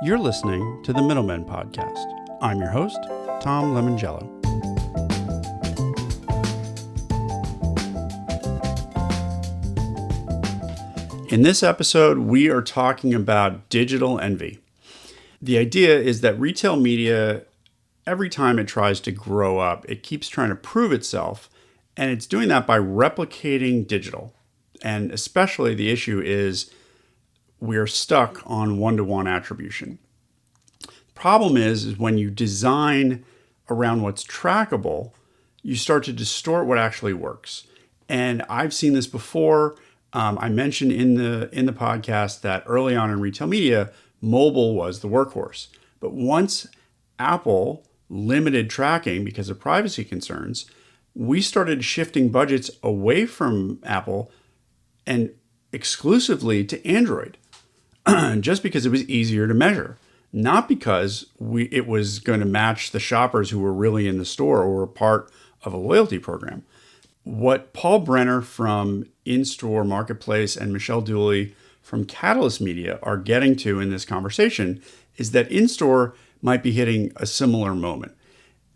You're listening to the Middlemen Podcast. I'm your host, Tom Lemongello. In this episode, we are talking about digital envy. The idea is that retail media, every time it tries to grow up, it keeps trying to prove itself, and it's doing that by replicating digital. And especially the issue is we're stuck on one-to-one attribution. Problem is when you design around what's trackable, you start to distort what actually works. And I've seen this before. I mentioned in the podcast that early on in retail media, mobile was the workhorse. But once Apple limited tracking because of privacy concerns, we started shifting budgets away from Apple and exclusively to Android, just because it was easier to measure. Not because it was going to match the shoppers who were really in the store or were part of a loyalty program. What Paul Brenner from In-Store Marketplace and Michelle Dooley from Catalyst Media are getting to in this conversation is that in-store might be hitting a similar moment.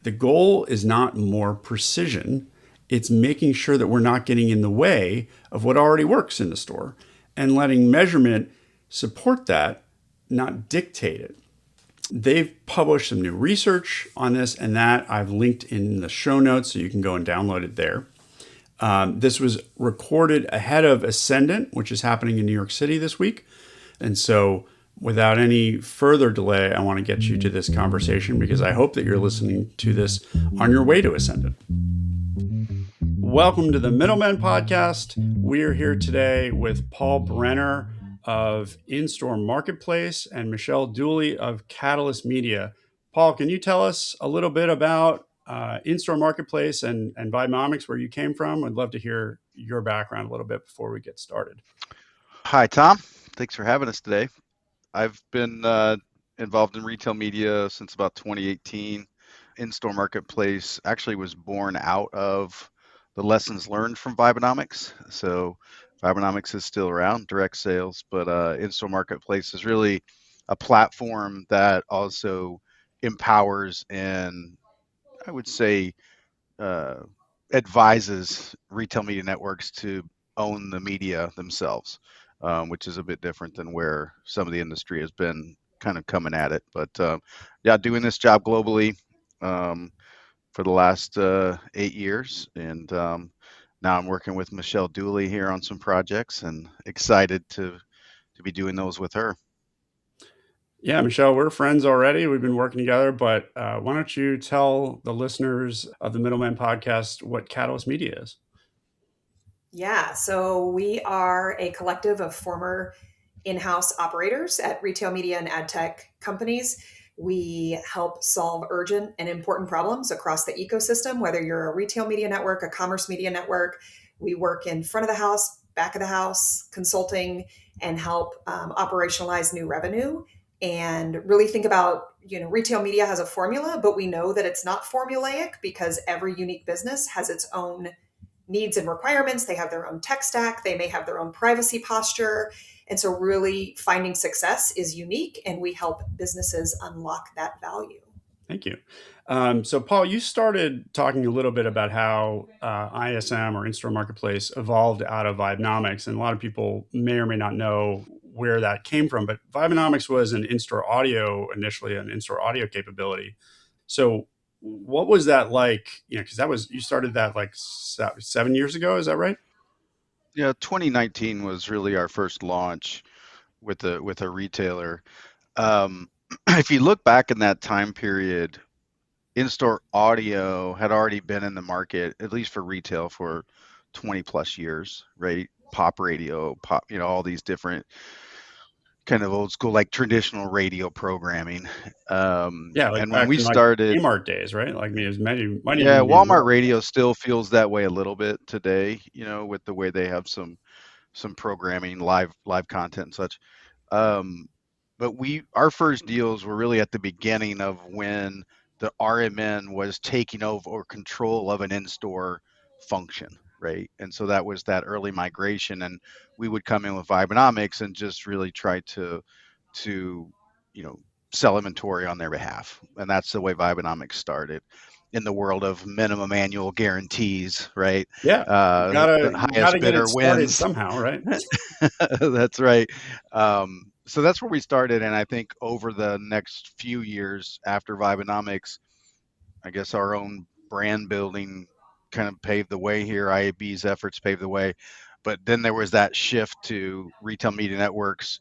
The goal is not more precision. It's making sure that we're not getting in the way of what already works in the store and letting measurement support that, not dictate it. They've published some new research on this, and that I've linked in the show notes so you can go and download it there. This was recorded ahead of Ascendant, which is happening in New York City this week. And so without any further delay, I want to get you to this conversation because I hope that you're listening to this on your way to Ascendant. Welcome to the Middlemen Podcast. We're here today with Paul Brenner of In-Store Marketplace and Michelle Dooley of Catalyst Media. Paul, can you tell us a little bit about In-Store Marketplace and Vibenomics, where you came from? I'd love to hear your background a little bit before we get started. Hi, Tom. Thanks for having us today. I've been involved in retail media since about 2018. In-Store Marketplace actually was born out of the lessons learned from Vibenomics. So Vibenomics is still around, direct sales, but In-Store Marketplace is really a platform that also empowers and I would say advises retail media networks to own the media themselves, which is a bit different than where some of the industry has been kind of coming at it. But yeah, doing this job globally for the last 8 years. And now I'm working with Michelle Dooley here on some projects and excited to be doing those with her. Yeah, Michelle, we're friends already. We've been working together, but why don't you tell the listeners of the Middleman Podcast what Catalyst Media is? Yeah, so we are a collective of former in-house operators at retail media and ad tech companies. We help solve urgent and important problems across the ecosystem, whether you're a retail media network, a commerce media network. We work in front of the house, back of the house, consulting, and help operationalize new revenue. And really think about, retail media has a formula, but we know that it's not formulaic because every unique business has its own needs and requirements. They have their own tech stack. They may have their own privacy posture. And so really finding success is unique, and we help businesses unlock that value. Thank you. So Paul, you started talking a little bit about how ISM or In-Store Marketplace evolved out of Vibenomics. And a lot of people may or may not know where that came from, but Vibenomics was an in-store audio, initially an in-store audio capability. So what was that like? Because you started that like 7 years ago. Is that right? Yeah, 2019 was really our first launch with a retailer. If you look back in that time period, in-store audio had already been in the market, at least for retail, for 20 plus years, right? Pop radio, all these different kind of old school, like traditional radio programming. Yeah, like and back when we in started, Kmart days, right? Like it might even Walmart radio still feels that way a little bit today, with the way they have some programming, live content and such. But our first deals were really at the beginning of when the RMN was taking over or control of an in-store function, right? And so that was that early migration, and we would come in with Vibenomics and just really try to sell inventory on their behalf. And that's the way Vibenomics started in the world of minimum annual guarantees, right? Yeah. The You highest gotta get it bidder started wins. somehow, right? That's right. So that's where we started. And I think over the next few years after Vibenomics, I guess our own brand building kind of paved the way here. IAB's efforts paved the way. But then there was that shift to retail media networks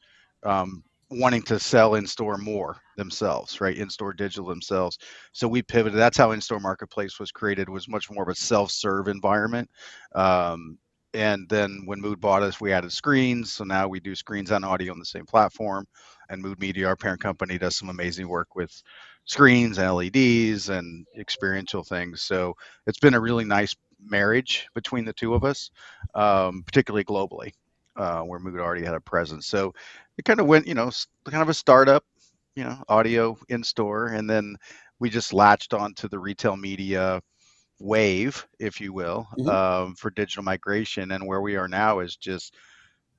wanting to sell in store more themselves, right? In store digital themselves. So we pivoted. That's how in store marketplace was created, was much more of a self-serve environment. And then when Mood bought us, we added screens. So now we do screens and audio on the same platform. And Mood Media, our parent company, does some amazing work with screens and LEDs and experiential things. So it's been a really nice marriage between the two of us, particularly globally, where Mood already had a presence. So it kind of went, kind of a startup, audio in store, and then we just latched onto the retail media wave, if you will, Mhm. for digital migration. And where we are now is just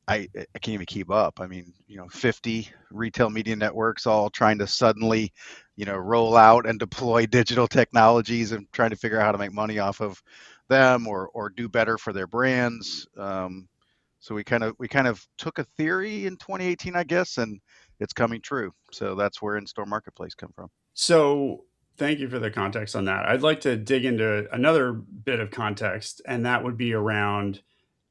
I can't even keep up. I mean, 50 retail media networks all trying to suddenly, roll out and deploy digital technologies and trying to figure out how to make money off of them or do better for their brands. So we kind of took a theory in 2018, I guess, and it's coming true. So that's where in-store marketplace come from. So thank you for the context on that. I'd like to dig into another bit of context, and that would be around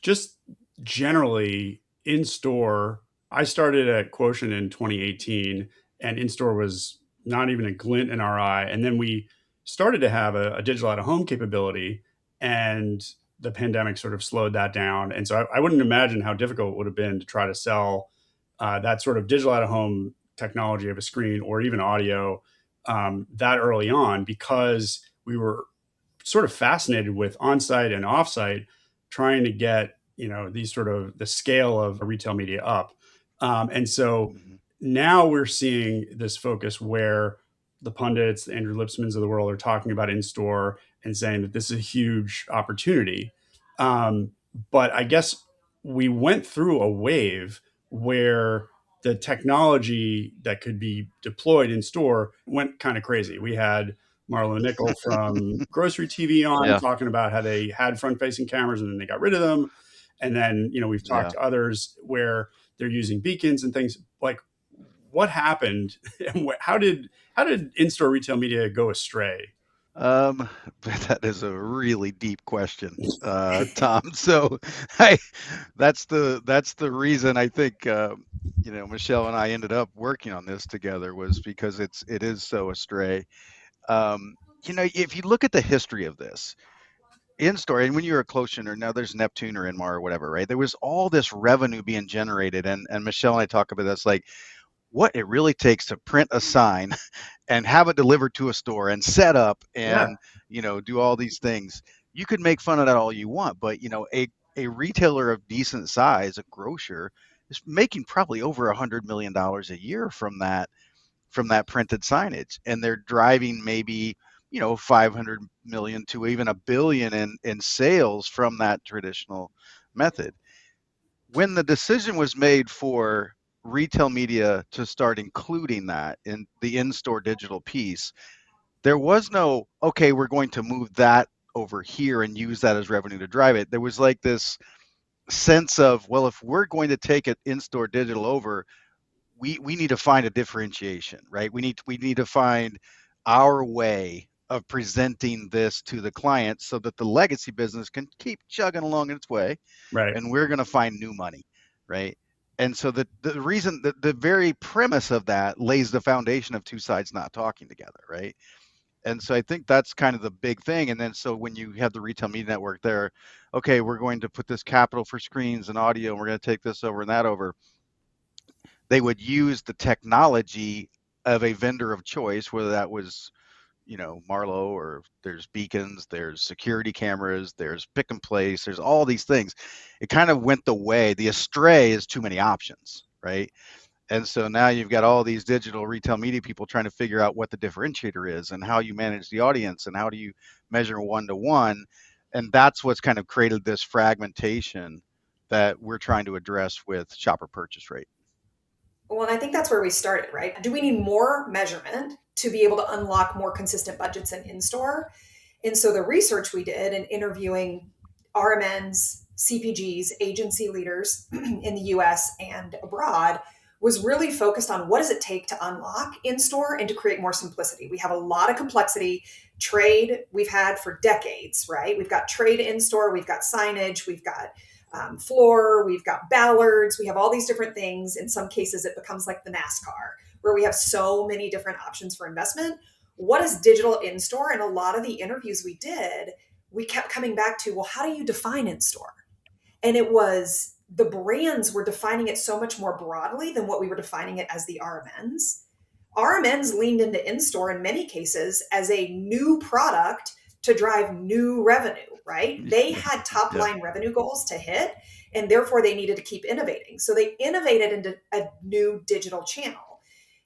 just generally in store. I started at Quotient in 2018, and in store was not even a glint in our eye. And then we started to have a digital out of home capability, and the pandemic sort of slowed that down. And so I wouldn't imagine how difficult it would have been to try to sell that sort of digital out of home technology of a screen or even audio that early on, because we were sort of fascinated with on-site and off-site, trying to get these sort of the scale of retail media up. And so Mhm. now we're seeing this focus where the pundits, the Andrew Lipsmans of the world, are talking about in-store and saying that this is a huge opportunity. Um, but I guess we went through a wave where the technology that could be deployed in store went kind of crazy. We had Marlo Nickel from Grocery TV on Yeah, talking about how they had front facing cameras and then they got rid of them. And then, we've talked yeah. to others where they're using beacons and things. Like, what happened and how did in-store retail media go astray? Um, that is a really deep question, Tom. So I, that's the reason I think Michelle and I ended up working on this together, was because it is so astray. Um, if you look at the history of this in store, and when you're a Closient, or now there's Neptune or Inmar or whatever, right? There was all this revenue being generated, and Michelle and I talk about this, like what it really takes to print a sign and have it delivered to a store and set up Yeah, and do all these things. You could make fun of that all you want, but a retailer of decent size, a grocer, is making probably over $100 million a year from that printed signage, and they're driving maybe 500 million to even a billion in sales from that traditional method. When the decision was made for retail media to start including that in the in-store digital piece, there was no, okay, we're going to move that over here and use that as revenue to drive it. There was like this sense of, well, if we're going to take it in-store digital over, we need to find a differentiation, right? We need to find our way of presenting this to the client so that the legacy business can keep chugging along in its way, right. and we're going to find new money, right? And so the reason, the very premise of that lays the foundation of two sides not talking together, right? And so I think that's kind of the big thing. And then so when you have the retail media network there, okay, we're going to put this capital for screens and audio, and we're going to take this over and that over. They would use the technology of a vendor of choice, whether that was Marlowe, or there's beacons, there's security cameras, there's pick and place, there's all these things. It kind of went the astray is too many options, right? And so now you've got all these digital retail media people trying to figure out what the differentiator is and how you manage the audience and how do you measure one to one. And that's what's kind of created this fragmentation that we're trying to address with shopper purchase rate. Well, and I think that's where we started, right? Do we need more measurement to be able to unlock more consistent budgets in store? And so the research we did in interviewing RMNs, CPGs, agency leaders in the US and abroad was really focused on what does it take to unlock in store and to create more simplicity. We have a lot of complexity. Trade we've had for decades, right? We've got trade in store, we've got signage, we've got floor, we've got ballards, we have all these different things. In some cases, it becomes like the NASCAR, where we have so many different options for investment. What is digital in store? And a lot of the interviews we did, we kept coming back to, well, how do you define in store? And it was the brands were defining it so much more broadly than what we were defining it as the RMNs. RMNs leaned into in store in many cases as a new product to drive new revenue, right? They had top line revenue goals to hit, and therefore they needed to keep innovating. So they innovated into a new digital channel.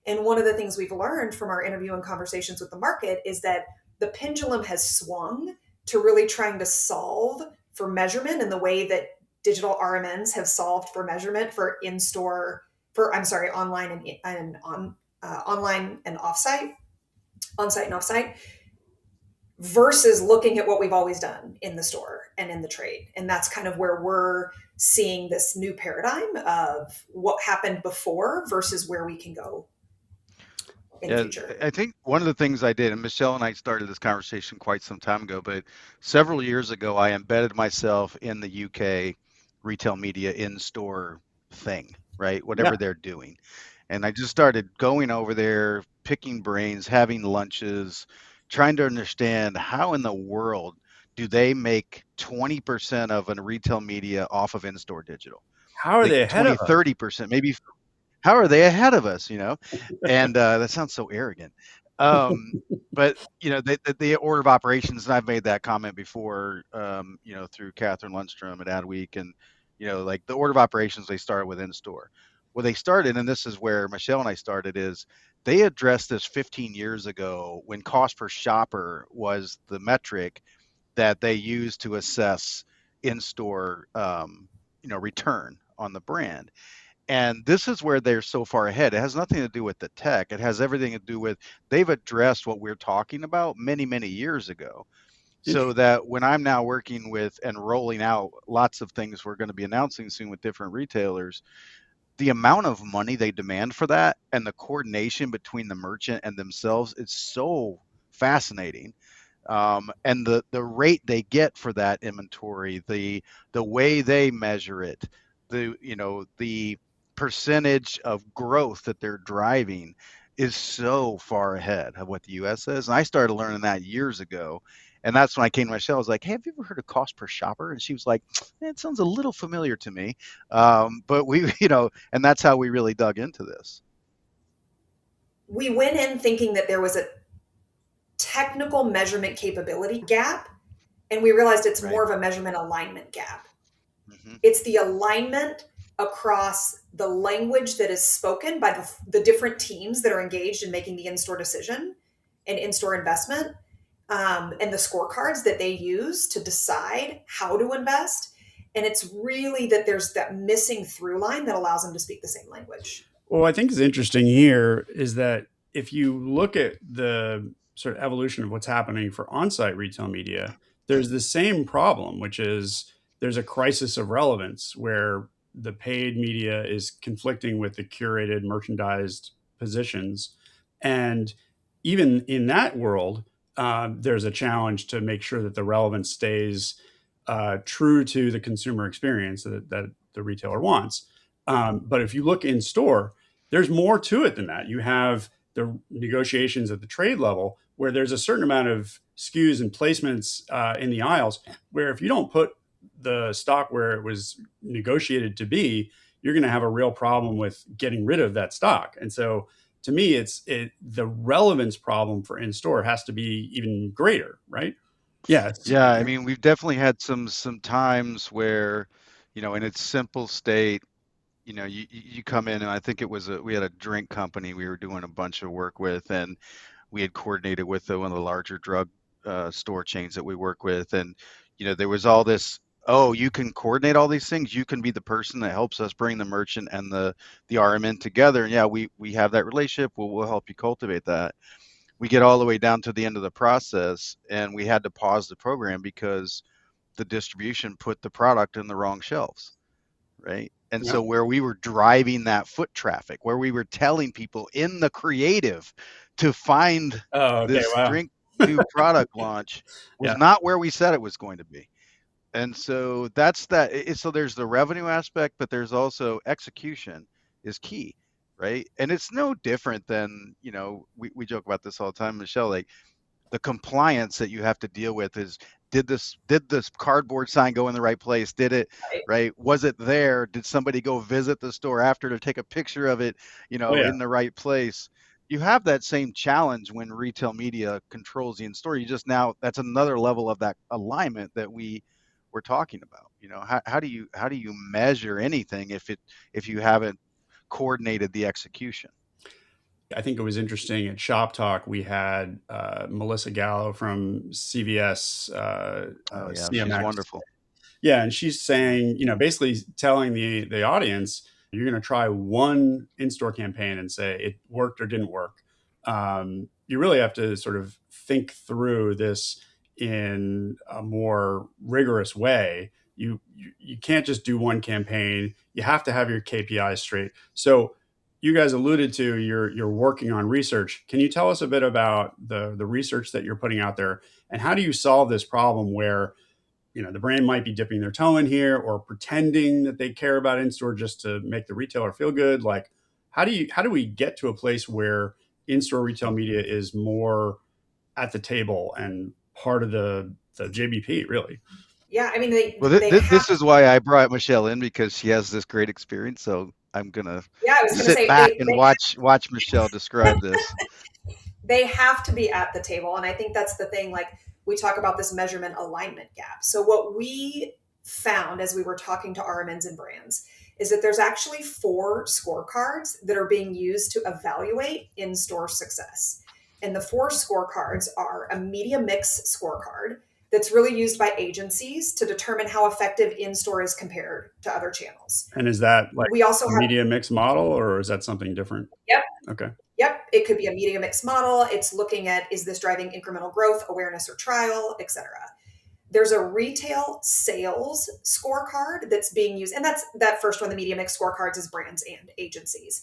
And one of the things we've learned from our interview and conversations with the market is that the pendulum has swung to really trying to solve for measurement in the way that digital RMNs have solved for measurement for in-store, for I'm sorry, online and online and offsite, on-site and offsite, versus looking at what we've always done in the store and in the trade. And that's kind of where we're seeing this new paradigm of what happened before versus where we can go in the future. I think one of the things I did, and Michelle and I started this conversation quite some time ago, but several years ago, I embedded myself in the UK retail media in-store thing, right? Whatever Yeah. they're doing. And I just started going over there, picking brains, having lunches, trying to understand how in the world do they make 20% of a retail media off of in-store digital? How are Like they ahead 20, of us? 30%, maybe. How are they ahead of us, And that sounds so arrogant. But the order of operations, and I've made that comment before, through Catherine Lundstrom at Adweek, and like the order of operations, they start with in store. Well, they started, and this is where Michelle and I started, is they addressed this 15 years ago when cost per shopper was the metric that they used to assess in-store, return on the brand. And this is where they're so far ahead. It has nothing to do with the tech. It has everything to do with they've addressed what we're talking about many, many years ago. So that when I'm now working with and rolling out lots of things we're going to be announcing soon with different retailers, the amount of money they demand for that and the coordination between the merchant and themselves is so fascinating. And the rate they get for that inventory, the way they measure it, the percentage of growth that they're driving is so far ahead of what the US is. And I started learning that years ago. And that's when I came to Michelle. I was like, hey, have you ever heard of cost per shopper? And she was like, it sounds a little familiar to me. But we, and that's how we really dug into this. We went in thinking that there was a technical measurement capability gap, and we realized it's Right. more of a measurement alignment gap. Mm-hmm. It's the alignment across the language that is spoken by the different teams that are engaged in making the in-store decision and in-store investment, and the scorecards that they use to decide how to invest. And it's really that there's that missing through line that allows them to speak the same language. Well, I think is interesting here is that if you look at the sort of evolution of what's happening for on-site retail media, there's the same problem, which is there's a crisis of relevance where the paid media is conflicting with the curated, merchandised positions. And even in that world, there's a challenge to make sure that the relevance stays true to the consumer experience that the retailer wants. But if you look in store, there's more to it than that. You have the negotiations at the trade level where there's a certain amount of SKUs and placements in the aisles where if you don't put the stock where it was negotiated to be, you're going to have a real problem with getting rid of that stock. And so to me, the relevance problem for in-store has to be even greater, right? Yeah. Yeah, I mean, we've definitely had some times where, in its simple state, you come in, and I think we had a drink company we were doing a bunch of work with, and we had coordinated with one of the larger drug store chains that we work with, and there was all this oh, you can coordinate all these things. You can be the person that helps us bring the merchant and the RMN together. And yeah, we have that relationship. We'll help you cultivate that. We get all the way down to the end of the process, and we had to pause the program because the distribution put the product in the wrong shelves, right? And Yeah. so where we were driving that foot traffic, where we were telling people in the creative to find Oh, okay. this Wow. drink new product launch was Yeah. not where we said it was going to be. And so that's that. So there's the revenue aspect, but there's also execution is key, right? And it's no different than, we joke about this all the time, Michelle, like the compliance that you have to deal with is, did this cardboard sign go in the right place? Did it, Right? right? Was it there? Did somebody go visit the store after to take a picture of it, Oh, yeah. in the right place? You have that same challenge when retail media controls the in-store. You just now, that's another level of that alignment that we're talking about. How do you measure anything if you haven't coordinated the execution? I think it was interesting at Shop Talk. We had Melissa Gallo from CVS Oh yeah, she's CMX. wonderful. Yeah, and she's saying, basically telling the audience, you're going to try one in-store campaign and say it worked or didn't work. You really have to sort of think through this in a more rigorous way. You can't just do one campaign. You have to have your KPIs straight. So you guys alluded to you're working on research. Can you tell us a bit about the research that you're putting out there, and how do you solve this problem where the brand might be dipping their toe in here or pretending that they care about in-store just to make the retailer feel good? Like, how do we get to a place where in-store retail media is more at the table and part of the JBP, really? Yeah, I mean, Well, they have. this is why I brought Michelle in, because she has this great experience. So I'm gonna Yeah, I was going to sit say back and watch Michelle describe this. they have to be at the table, and I think that's the thing. Like, we talk about this measurement alignment gap. So what we found as we were talking to RMNs and brands is that there's actually 4 scorecards that are being used to evaluate in-store success. And the 4 scorecards are a media mix scorecard that's really used by agencies to determine how effective in-store is compared to other channels. And is that like We also a have. media mix model, or is that something different? Yep. Okay. Yep, it could be a media mix model. It's looking at, is this driving incremental growth, awareness, or trial, etc. There's a retail sales scorecard that's being used, and that's that first one. The media mix scorecards is brands and agencies.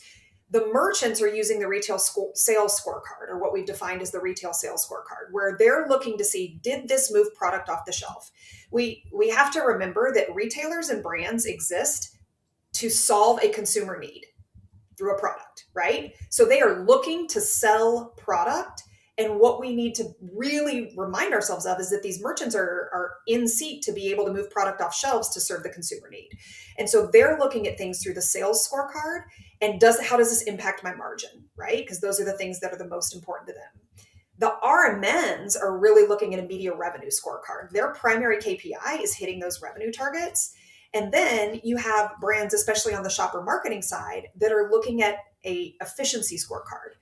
The merchants are using the retail sales scorecard, or what we've defined as the retail sales scorecard, where they're looking to see, did this move product off the shelf? We have to remember that retailers and brands exist to solve a consumer need through a product, right? So they are looking to sell product. And what we need to really remind ourselves of is that these merchants are in seat to be able to move product off shelves to serve the consumer need. And so they're looking at things through the sales scorecard and how does this impact my margin, right? Because those are the things that are the most important to them. The RMNs are really looking at a media revenue scorecard. Their primary KPI is hitting those revenue targets. And then you have brands, especially on the shopper marketing side, that are looking at a efficiency scorecard.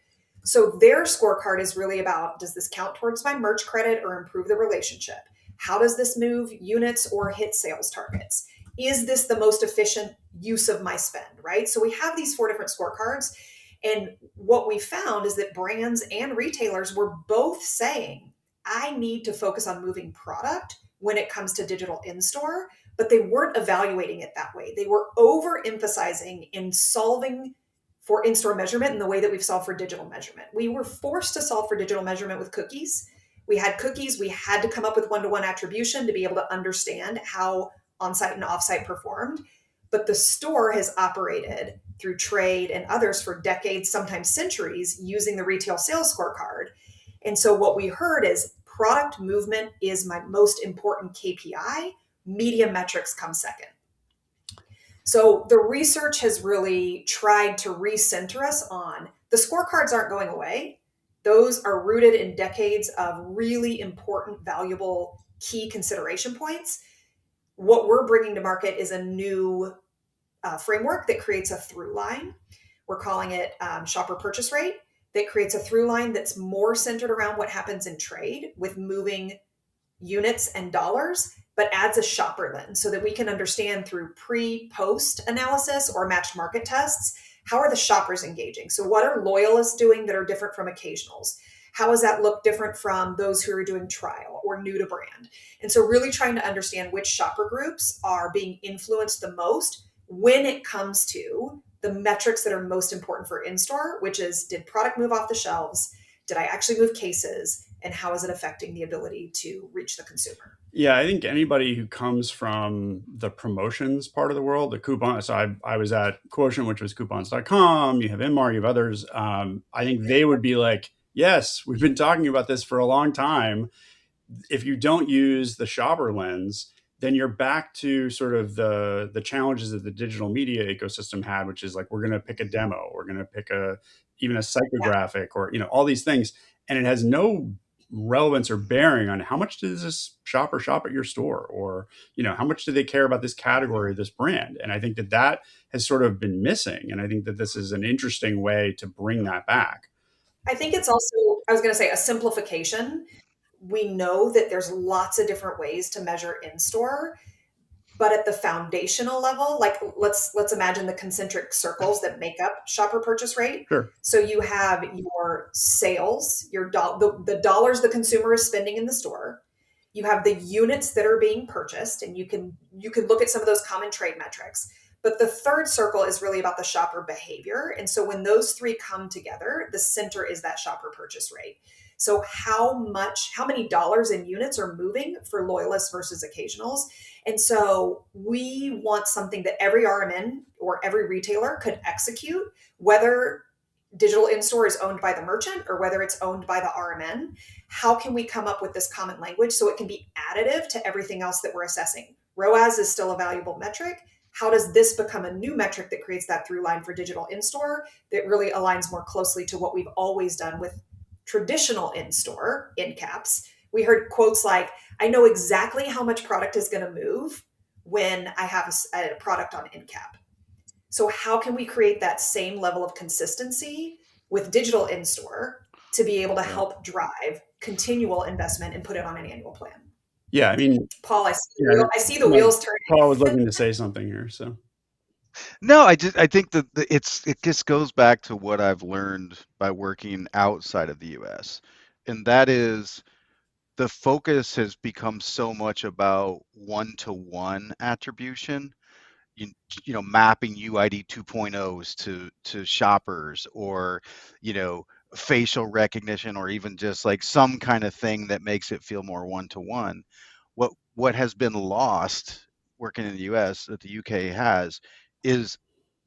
So their scorecard is really about, does this count towards my merch credit or improve the relationship? How does this move units or hit sales targets? Is this the most efficient use of my spend, right? So we have these 4 different scorecards. And what we found is that brands and retailers were both saying, I need to focus on moving product when it comes to digital in-store, but they weren't evaluating it that way. They were overemphasizing in solving for in-store measurement in the way that we've solved for digital measurement. We were forced to solve for digital measurement with cookies. We had cookies. We had to come up with one-to-one attribution to be able to understand how on-site and off-site performed. But the store has operated through trade and others for decades, sometimes centuries, using the retail sales scorecard. And so what we heard is product movement is my most important KPI. Media metrics come second. So the research has really tried to recenter us on the scorecards aren't going away. Those are rooted in decades of really important, valuable, key consideration points. What we're bringing to market is a new framework that creates a through line. We're calling it shopper purchase rate, that creates a through line that's more centered around what happens in trade with moving units and dollars but adds a shopper lens so that we can understand through pre-post analysis or matched market tests, how are the shoppers engaging? So what are loyalists doing that are different from occasionals? How does that look different from those who are doing trial or new to brand? And so really trying to understand which shopper groups are being influenced the most when it comes to the metrics that are most important for in-store, which is, did product move off the shelves? Did I actually move cases? And how is it affecting the ability to reach the consumer? Yeah, I think anybody who comes from the promotions part of the world, the coupon. So I was at Quotient, which was coupons.com. You have Inmar, you have others. I think they would be like, yes, we've been talking about this for a long time. If you don't use the shopper lens, then you're back to sort of the challenges that the digital media ecosystem had, which is like, we're going to pick a demo, we're going to pick even a psychographic, or all these things, and it has no relevance or bearing on how much does this shopper shop at your store, or how much do they care about this category or this brand. And I think that has sort of been missing, and I think that this is an interesting way to bring that back. I think it's also, I was going to say, a simplification. We know that there's lots of different ways to measure in store, but at the foundational level, like let's imagine the concentric circles that make up shopper purchase rate. Sure. So you have your sales, the dollars the consumer is spending in the store. You have the units that are being purchased, and you can look at some of those common trade metrics. But the third circle is really about the shopper behavior. And so when those three come together, the center is that shopper purchase rate. So how many dollars in units are moving for loyalists versus occasionals? And so we want something that every RMN or every retailer could execute, whether digital in-store is owned by the merchant or whether it's owned by the RMN. How can we come up with this common language so it can be additive to everything else that we're assessing? ROAS is still a valuable metric. How does this become a new metric that creates that through line for digital in-store that really aligns more closely to what we've always done with traditional in-store in caps? We heard quotes like, I know exactly how much product is going to move when I have a product on in cap. So how can we create that same level of consistency with digital in-store to be able to help drive continual investment and put it on an annual plan? Yeah, I mean, Paul, I see the wheels turning. Paul was looking to say something here, so. No, I think that it just goes back to what I've learned by working outside of the U.S., and that is the focus has become so much about one-to-one attribution, mapping UID 2.0s to shoppers, or facial recognition, or even just like some kind of thing that makes it feel more one-to-one. What has been lost working in the US that the UK has is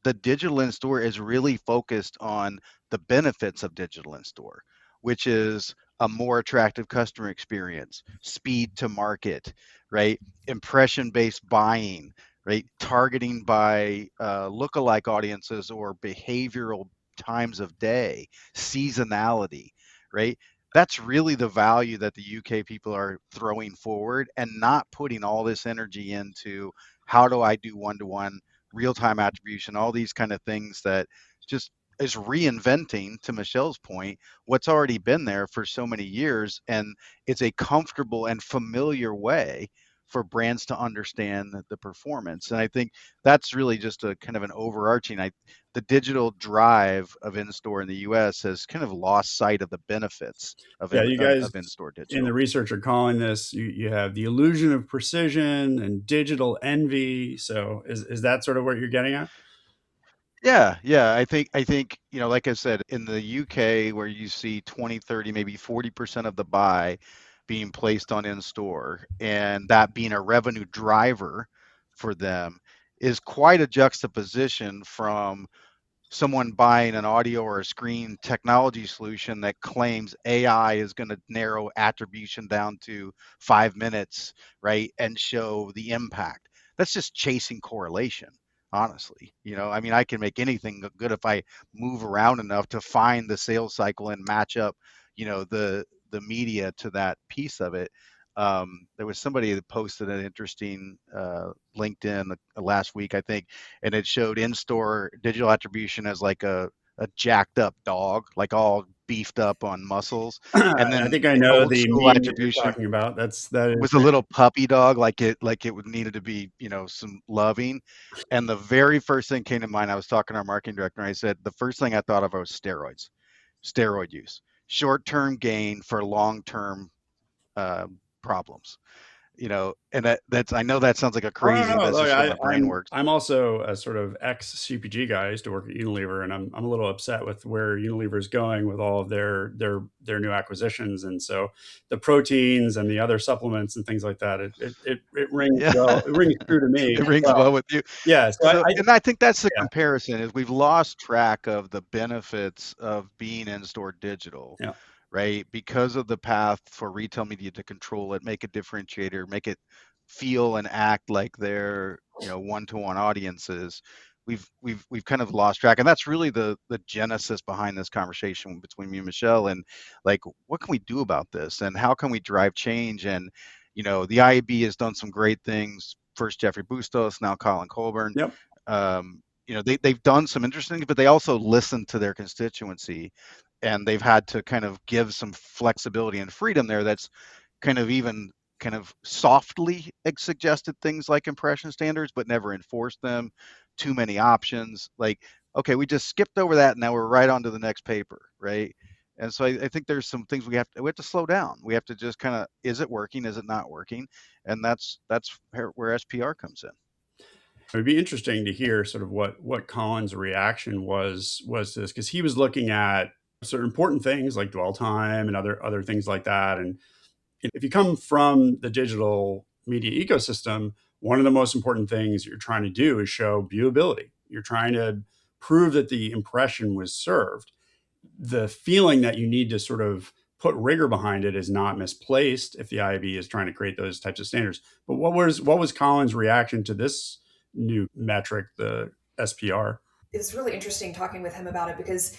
the digital in-store is really focused on the benefits of digital in-store, which is a more attractive customer experience, speed to market, right? Impression-based buying, right? Targeting by lookalike audiences or behavioral times of day, seasonality, right? That's really the value that the UK people are throwing forward, and not putting all this energy into how do I do one-to-one, real-time attribution, all these kind of things that just is reinventing, to Michelle's point, what's already been there for so many years. And it's a comfortable and familiar way for brands to understand the performance. And I think that's really just a kind of an overarching, the digital drive of in-store in the US has kind of lost sight of the benefits of, you guys of in-store digital. in the research are calling this, you have the illusion of precision and digital envy. So is that sort of what you're getting at? Yeah. I think, like I said, in the UK, where you see 20, 30, maybe 40% of the buy being placed on in-store, and that being a revenue driver for them, is quite a juxtaposition from someone buying an audio or a screen technology solution that claims AI is going to narrow attribution down to 5 minutes, right? And show the impact. That's just chasing correlation, honestly. I mean, I can make anything good if I move around enough to find the sales cycle and match up, the media to that piece of it. There was somebody that posted an interesting LinkedIn last week, I think, and it showed in-store digital attribution as like a jacked up dog, like all beefed up on muscles. And I then think I the know old the school meme that you're attribution talking about. That is was a little puppy dog, like it would needed to be, some loving. And the very first thing came to mind, I was talking to our marketing director, and I said the first thing I thought of was steroid use, short-term gain for long-term problems. And that's, I know that sounds like a Oh, no, crazy, no. that's Look, just the way my brain I'm works. I'm also a sort of ex CPG guy. I used to work at Unilever, and I'm a little upset with where Unilever is going with all of their new acquisitions, and so the proteins and the other supplements and things like that. It rings Yeah. well. It rings true to me It as rings well. well with you. Yeah. So So, and I think that's the yeah, comparison, is we've lost track of the benefits of being in-store digital, yeah. right? Because of the path for retail media to control it, make a differentiator, make it feel and act like they're, one-to-one audiences. We've kind of lost track, and that's really the genesis behind this conversation between me and Michelle. And like, what can we do about this, and how can we drive change? And the IAB has done some great things. First Jeffrey Bustos, now Colin Colburn. Yep. They've done some interesting, but they also listen to their constituency, and they've had to kind of give some flexibility and freedom there. That's kind of softly suggested things like impression standards, but never enforced them. Too many options. Like, okay, we just skipped over that, and now we're right on to the next paper, right? And so I think there's some things we have to slow down. We have to just kind of, is it working? Is it not working? And that's where SPR comes in. It'd be interesting to hear sort of what Colin's reaction was to this, because he was looking at certain important things like dwell time and other things like that. And if you come from the digital media ecosystem, one of the most important things you're trying to do is show viewability. You're trying to prove that the impression was served. The feeling that you need to sort of put rigor behind it is not misplaced if the IAB is trying to create those types of standards. But what was Colin's reaction to this new metric, the SPR? It was really interesting talking with him about it, because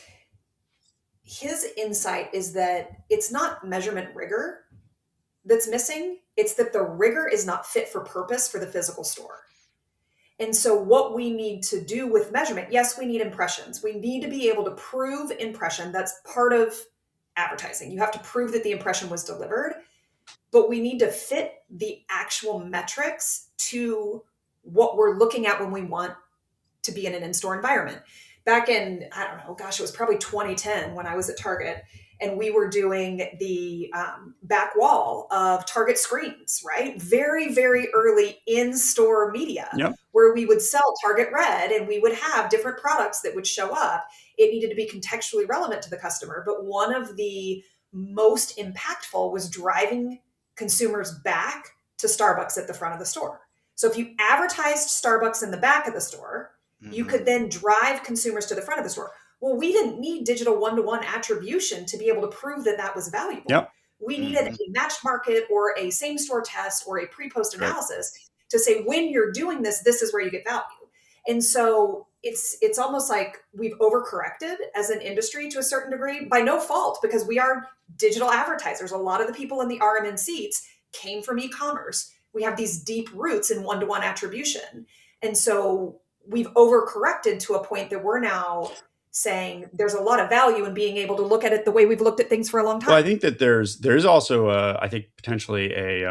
his insight is that it's not measurement rigor that's missing, it's that the rigor is not fit for purpose for the physical store. And so, what we need to do with measurement, yes, we need impressions. We need to be able to prove impression. That's part of advertising. You have to prove that the impression was delivered, but we need to fit the actual metrics to what we're looking at when we want to be in an in-store environment. Back in, I don't know, gosh, it was probably 2010 when I was at Target, and we were doing the back wall of Target screens, right? Very, very early in-store media, Yep. where we would sell Target Red and we would have different products that would show up. It needed to be contextually relevant to the customer, but one of the most impactful was driving consumers back to Starbucks at the front of the store. So if you advertised Starbucks in the back of the store, you could then drive consumers to the front of the store. Well, we didn't need digital one-to-one attribution to be able to prove that that was valuable. Yep. We needed a matched market or a same-store test or a pre-post Right. analysis to say, when you're doing this, this is where you get value. And so it's almost like we've overcorrected as an industry to a certain degree, by no fault, because we are digital advertisers. A lot of the people in the RMN seats came from e-commerce. We have these deep roots in one-to-one attribution. And so we've overcorrected to a point that we're now saying there's a lot of value in being able to look at it the way we've looked at things for a long time. Well, I think that there's also I think potentially a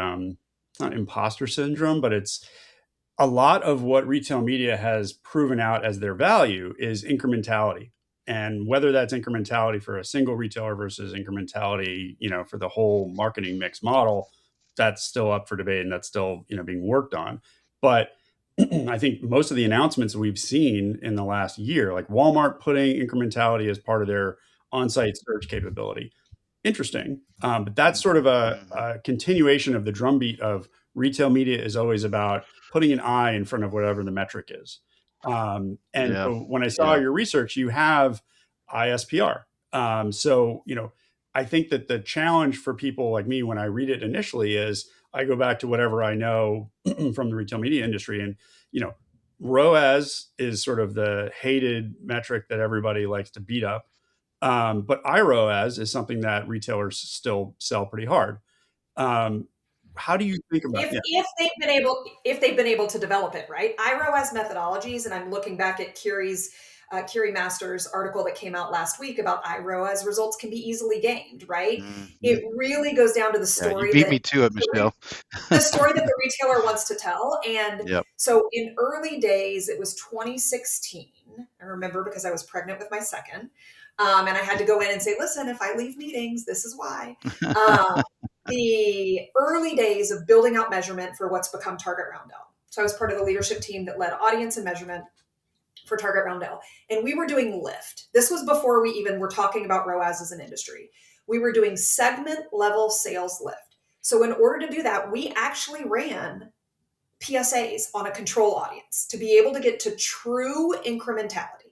not imposter syndrome, but it's a lot of what retail media has proven out as their value is incrementality. And whether that's incrementality for a single retailer versus incrementality, for the whole marketing mix model, that's still up for debate, and that's still, being worked on. But I think most of the announcements we've seen in the last year, like Walmart putting incrementality as part of their on-site search capability, interesting. But that's sort of a continuation of the drumbeat of retail media is always about putting an eye in front of whatever the metric is. So when I saw your research, you have ISPR. So, I think that the challenge for people like me when I read it initially is I go back to whatever I know from the retail media industry. And, ROAS is sort of the hated metric that everybody likes to beat up. But iROAS is something that retailers still sell pretty hard. How do you think about if they've been able to develop it, right? iROAS methodologies, and I'm looking back at Curie's Curie Masters article that came out last week about iROAS results can be easily gamed, right? Mm-hmm. It really goes down to the Yeah, you story beat that me to it, Michelle. the story that the retailer wants to tell. And Yep. so in early days, it was 2016. I remember because I was pregnant with my second. And I had to go in and say, listen, if I leave meetings, this is why. Um, the early days of building out measurement for what's become Target Roundel. So I was part of the leadership team that led audience and measurement for Target Roundel. And we were doing lift. This was before we even were talking about ROAS as an industry. We were doing segment level sales lift. So in order to do that, we actually ran PSAs on a control audience to be able to get to true incrementality.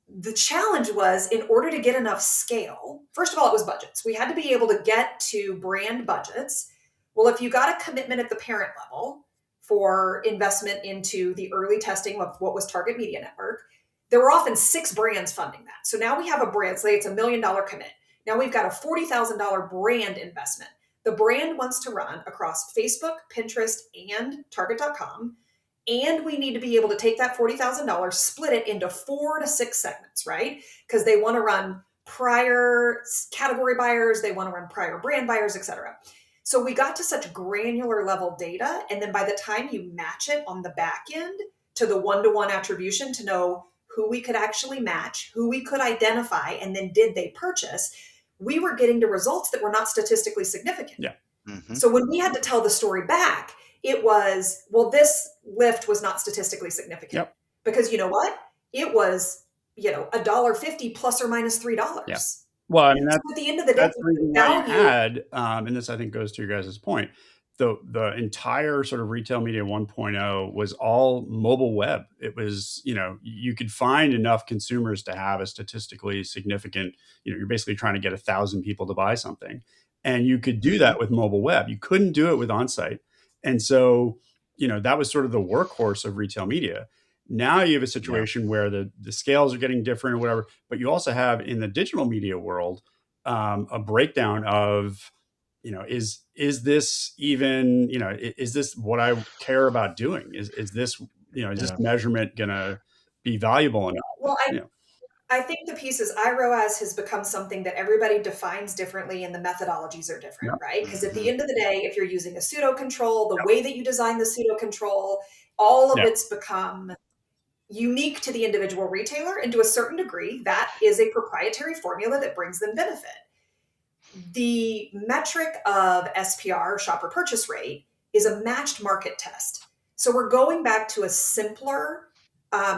The challenge was, in order to get enough scale, first of all, it was budgets. We had to be able to get to brand budgets. Well, if you got a commitment at the parent level for investment into the early testing of what was Target Media Network, there were often 6 brands funding that. So now we have a brand, say it's $1 million commit. Now we've got a $40,000 brand investment. The brand wants to run across Facebook, Pinterest, and Target.com. And we need to be able to take that $40,000, split it into 4 to 6 segments, right? Because they want to run prior category buyers, they want to run prior brand buyers, et cetera. So we got to such granular level data. And then by the time you match it on the back end to the one-to-one attribution to know who we could actually match, who we could identify, and then did they purchase, we were getting to results that were not statistically significant. Yeah. Mm-hmm. So when we had to tell the story back, it was, well, this lift was not statistically significant. Yep. Because you know what? It was, $1.50 plus or minus $3. Yeah. Well, I mean, So at the end of the day, that's the reason the why you value. had, and this I think goes to your guys' point, the entire sort of retail media 1.0 was all mobile web. It was, you could find enough consumers to have a statistically significant, you're basically trying to get 1,000 people to buy something. And you could do that with mobile web. You couldn't do it with on-site. And so, that was sort of the workhorse of retail media. Now you have a situation where the scales are getting different or whatever, but you also have in the digital media world a breakdown of, is this even, is this what I care about doing? Is this, is this measurement going to be valuable enough? Well, I think the piece is iROAS has become something that everybody defines differently and the methodologies are different, Yep. right? Because at the end of the day, if you're using a pseudo control, the way that you design the pseudo control, all of it's become unique to the individual retailer. And to a certain degree, that is a proprietary formula that brings them benefit. The metric of SPR, shopper purchase rate, is a matched market test. So we're going back to a simpler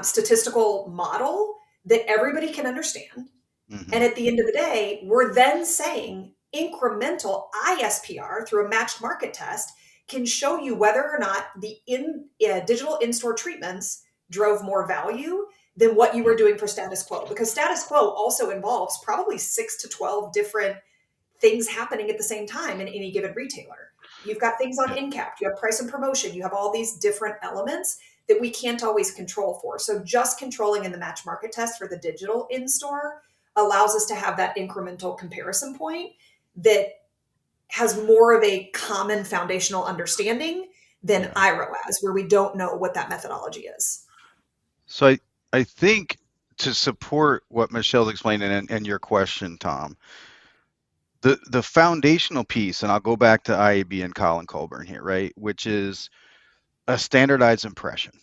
statistical model that everybody can understand. Mm-hmm. And at the end of the day, we're then saying incremental ISPR through a matched market test can show you whether or not the digital in-store treatments drove more value than what you were doing for status quo. Because status quo also involves probably 6 to 12 different things happening at the same time in any given retailer. You've got things on in cap, you have price and promotion, you have all these different elements that we can't always control for. So just controlling in the match market test for the digital in-store allows us to have that incremental comparison point that has more of a common foundational understanding than iROAS, where we don't know what that methodology is. So I think to support what Michelle's explaining and your question, Tom, the foundational piece, and I'll go back to IAB and Colin Colburn here, right, which is a standardized impression,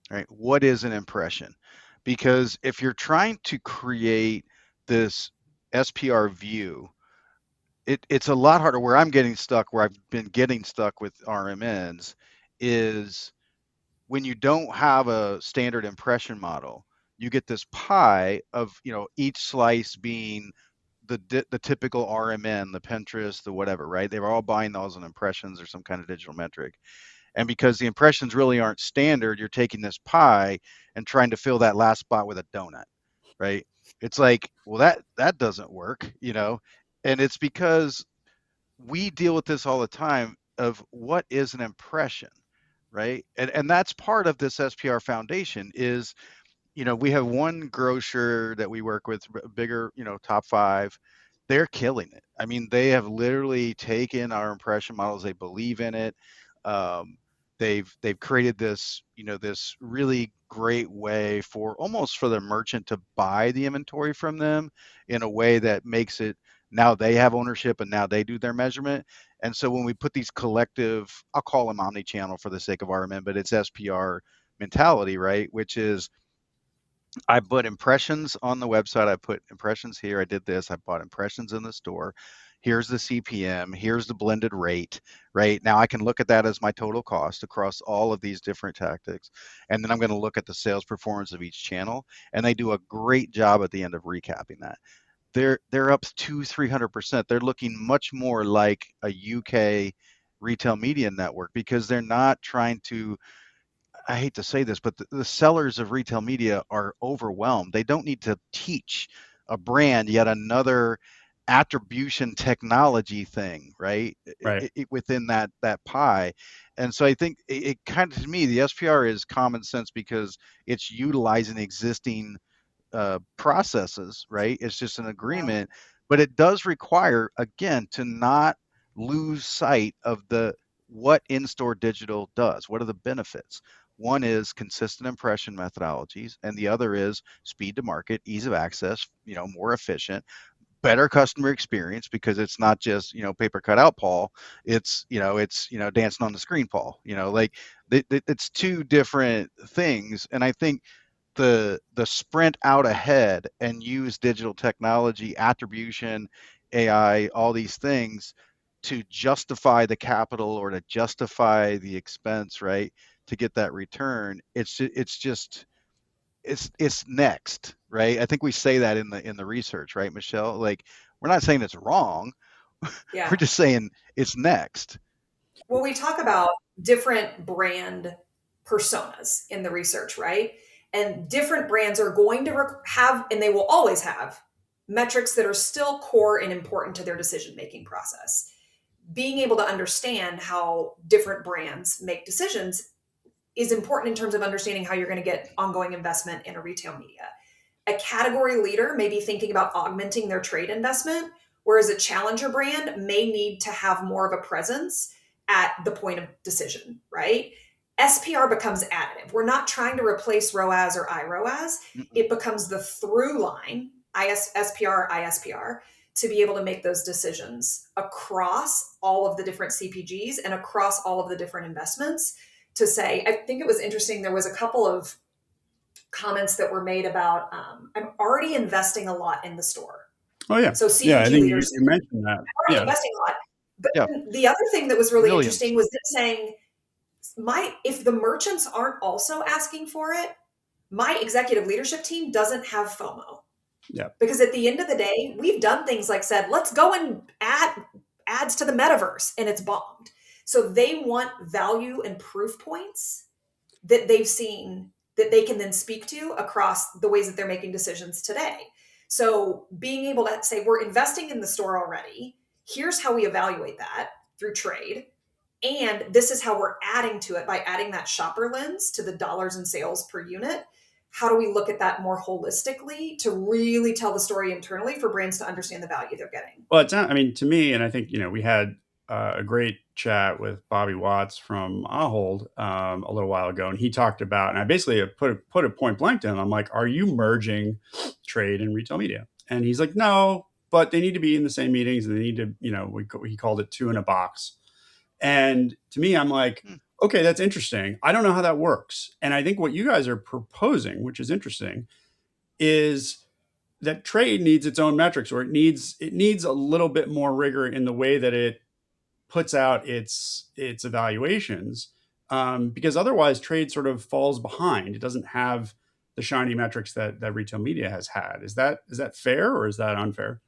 right? What is an impression? Because if you're trying to create this SPR view, it's a lot harder. Where I'm getting stuck, where I've been getting stuck with RMNs, is when you don't have a standard impression model, you get this pie of, each slice being the typical RMN, the Pinterest, the whatever, right? They were all buying those on impressions or some kind of digital metric. And because the impressions really aren't standard, you're taking this pie and trying to fill that last spot with a donut, right? It's like, well, that doesn't work, and it's because we deal with this all the time of what is an impression, right? And that's part of this SPR foundation is, we have one grocer that we work with, bigger, top 5. They're killing it. I mean, they have literally taken our impression models. They believe in it. they've created this, this really great way for almost for the merchant to buy the inventory from them in a way that makes it, now they have ownership and now they do their measurement. And so when we put these collective, I'll call them omni-channel for the sake of argument, but it's SPR mentality, right? Which is, I put impressions on the website. I put impressions here. I did this. I bought impressions in the store. Here's the CPM. Here's the blended rate, right? Now I can look at that as my total cost across all of these different tactics. And then I'm going to look at the sales performance of each channel. And they do a great job at the end of recapping that. They're up 200-300%. They're looking much more like a UK retail media network because they're not trying to, I hate to say this, but the sellers of retail media are overwhelmed. They don't need to teach a brand yet another attribution technology thing, right? Right. Within that pie. And so I think it kind of, to me, the SPR is common sense because it's utilizing existing processes, right? It's just an Yeah. agreement, but it does require, again, to not lose sight of the what in-store digital does. What are the benefits? One is consistent impression methodologies, and the other is speed to market, ease of access, more efficient, better customer experience because it's not just, paper cutout Paul, it's dancing on the screen Paul, like it's two different things. And I think the sprint out ahead and use digital technology, attribution, AI, all these things to justify the capital or to justify the expense, right? To get that return. It's next, right? I think we say that in the research, right, Michelle? Like, we're not saying it's wrong. Yeah. We're just saying it's next. Well, we talk about different brand personas in the research, right? And different brands are going to have, and they will always have, metrics that are still core and important to their decision making process. Being able to understand how different brands make decisions is important in terms of understanding how you're going to get ongoing investment in a retail media. A category leader may be thinking about augmenting their trade investment, whereas a challenger brand may need to have more of a presence at the point of decision, right? SPR becomes additive. We're not trying to replace ROAS or iROAS. Mm-mm. It becomes the through line, SPR, ISPR, to be able to make those decisions across all of the different CPGs and across all of the different investments. To say, I think it was interesting, there was a couple of comments that were made about I'm already investing a lot in the store. Oh yeah. So Yeah. I CPG think leaders you mentioned that. are already Yeah. investing a lot. But Yeah, then the other thing that was really millions. interesting was them saying, if the merchants aren't also asking for it, my executive leadership team doesn't have FOMO. Yeah. Because at the end of the day, we've done things like said, let's go and add ads to the metaverse, and it's bombed. So they want value and proof points that they've seen that they can then speak to across the ways that they're making decisions today. So being able to say, we're investing in the store already. Here's how we evaluate that through trade. And this is how we're adding to it by adding that shopper lens to the dollars in sales per unit. How do we look at that more holistically to really tell the story internally for brands to understand the value they're getting? Well, it's not, I mean, to me, and I think, we had a great chat with Bobby Watts from Ahold a little while ago, and he talked about, and I basically put it point blank to him. I'm like, are you merging trade and retail media? And he's like, no, but they need to be in the same meetings, and they need to, he called it two in a box. And to me, I'm like, Hmm. okay, that's interesting. I don't know how that works. And I think what you guys are proposing, which is interesting, is that trade needs its own metrics, or it needs a little bit more rigor in the way that it puts out its evaluations, because otherwise trade sort of falls behind. It doesn't have the shiny metrics that retail media has had. Is that fair, or is that unfair?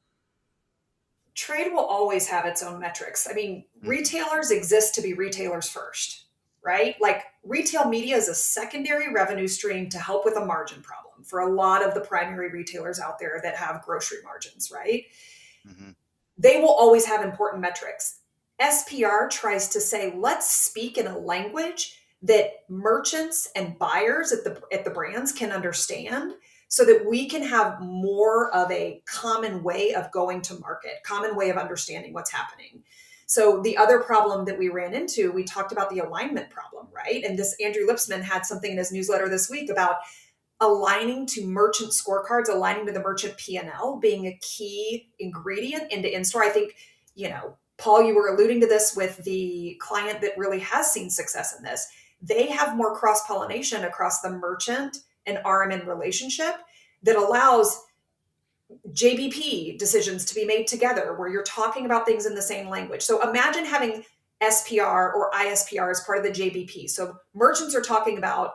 Trade will always have its own metrics. I mean, Mhm. retailers exist to be retailers first, right? Like retail media is a secondary revenue stream to help with a margin problem for a lot of the primary retailers out there that have grocery margins, right? Mhm. They will always have important metrics. SPR tries to say, let's speak in a language that merchants and buyers at the brands can understand so that we can have more of a common way of going to market, common way of understanding what's happening. So the other problem that we ran into, we talked about the alignment problem, right? And this Andrew Lipsman had something in his newsletter this week about aligning to merchant scorecards, aligning to the merchant P&L being a key ingredient into in-store. I think, Paul, you were alluding to this with the client that really has seen success in this. They have more cross-pollination across the merchant and RMN relationship that allows JBP decisions to be made together where you're talking about things in the same language. So imagine having SPR or ISPR as part of the JBP. So merchants are talking about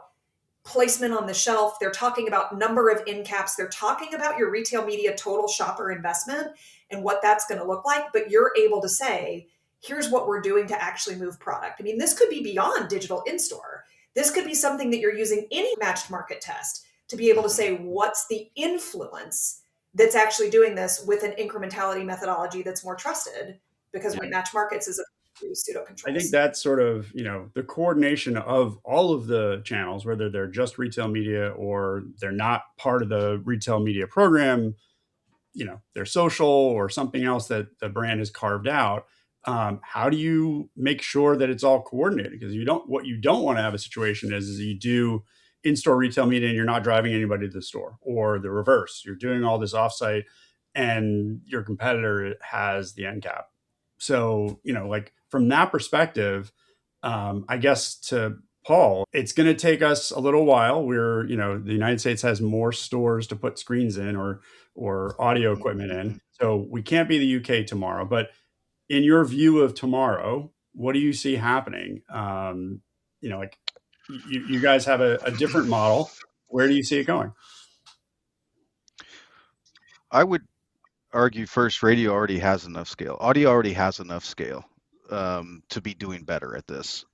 placement on the shelf. They're talking about number of end caps. They're talking about your retail media total shopper investment and what that's going to look like. But you're able to say, here's what we're doing to actually move product. I mean, this could be beyond digital in-store. This could be something that you're using any matched market test to be able to say, what's the influence that's actually doing this with an incrementality methodology that's more trusted, because we match markets is a pseudo controls. I think that's sort of, the coordination of all of the channels, whether they're just retail media or they're not part of the retail media program, they're social or something else that the brand has carved out. How do you make sure that it's all coordinated? Because what you don't want to have a situation is you do in-store retail media and you're not driving anybody to the store, or the reverse. You're doing all this offsite and your competitor has the end cap. So, like from that perspective, I guess to Paul, it's going to take us a little while. The United States has more stores to put screens in or audio equipment in. So we can't be the UK tomorrow. But in your view of tomorrow, what do you see happening? Like you guys have a different model. Where do you see it going? I would argue first, radio already has enough scale. Audio already has enough scale to be doing better at this.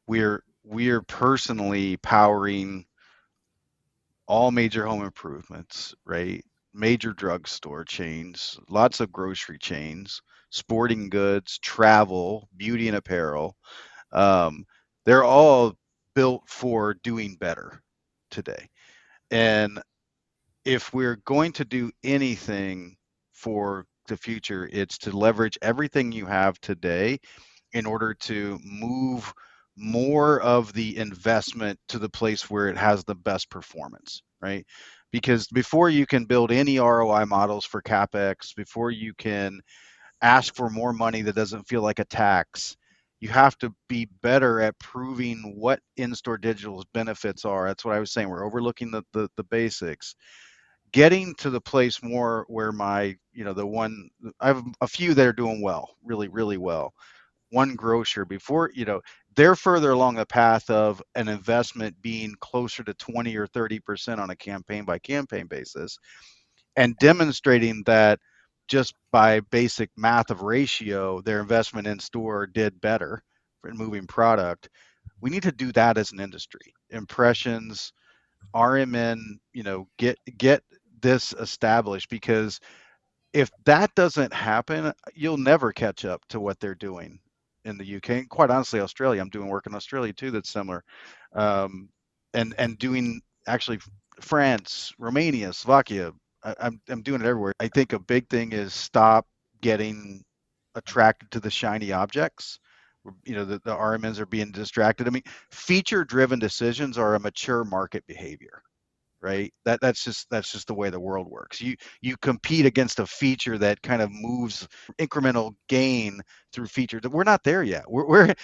We're personally powering all major home improvements, right? Major drugstore chains, lots of grocery chains, sporting goods, travel, beauty and apparel. They're all built for doing better today. And if we're going to do anything for the future, it's to leverage everything you have today in order to move more of the investment to the place where it has the best performance, right? Because before you can build any ROI models for CapEx, before you can ask for more money that doesn't feel like a tax, you have to be better at proving what in-store digital's benefits are. That's what I was saying. We're overlooking the basics. Getting to the place more where I have a few that are doing well, really, really well. One grocer before, they're further along the path of an investment being closer to 20 or 30% on a campaign by campaign basis, and demonstrating that just by basic math of ratio, their investment in store did better for moving product. We need to do that as an industry. Impressions, RMN, get this established, because if that doesn't happen, you'll never catch up to what they're doing in the UK. And quite honestly, Australia. I'm doing work in Australia too that's similar, and doing actually France, Romania, Slovakia. I'm doing it everywhere. I think a big thing is stop getting attracted to the shiny objects. The RMNs are being distracted. I mean, feature-driven decisions are a mature market behavior, right? That's just the way the world works. You compete against a feature that kind of moves incremental gain through feature. We're not there yet. We're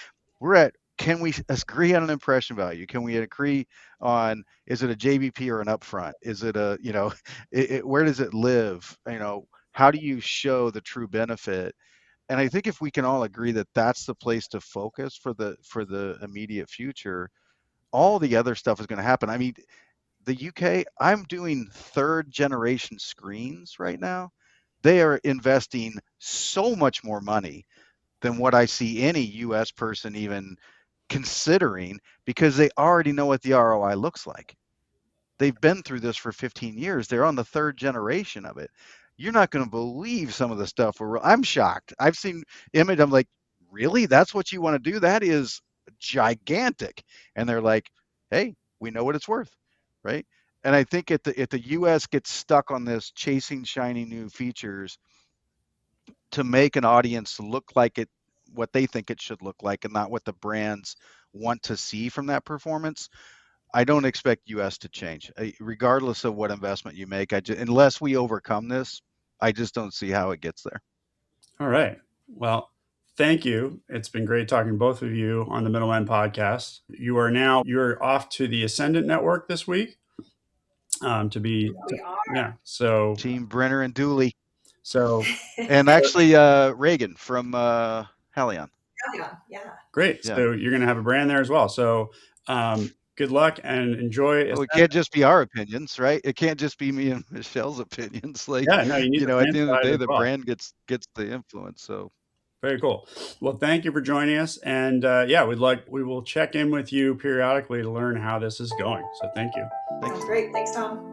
at, can we agree on an impression value? Can we agree on, is it a JBP or an upfront? Is it a, where does it live? How do you show the true benefit? And I think if we can all agree that that's the place to focus for the immediate future, all the other stuff is going to happen. I mean, the UK, I'm doing third generation screens right now. They are investing so much more money than what I see any US person even considering, because they already know what the ROI looks like. They've been through this for 15 years. They're on the third generation of it. You're not going to believe some of the stuff. I'm shocked. I've seen image. I'm like, really? That's what you want to do? That is gigantic. And they're like, hey, we know what it's worth, right? And I think if the US gets stuck on this chasing shiny new features, to make an audience look like what they think it should look like and not what the brands want to see from that performance, I don't expect US to change. Regardless of what investment you make, unless we overcome this, I just don't see how it gets there. All right. Well, thank you. It's been great talking to both of you on the Middlemen podcast. You're off to the Ascendant Network this week. We are. Yeah. So Team Brenner and Dooley. So and actually Reagan from Halion. Yeah. Great. Yeah. So you're going to have a brand there as well. So good luck and enjoy. Well, it can't just be our opinions, right? It can't just be me and Michelle's opinions. Like, yeah, no, you need at the end of the day, the brand gets the influence. So very cool. Well, thank you for joining us. And we will check in with you periodically to learn how this is going. So thank you. Sounds great. Thanks, Tom.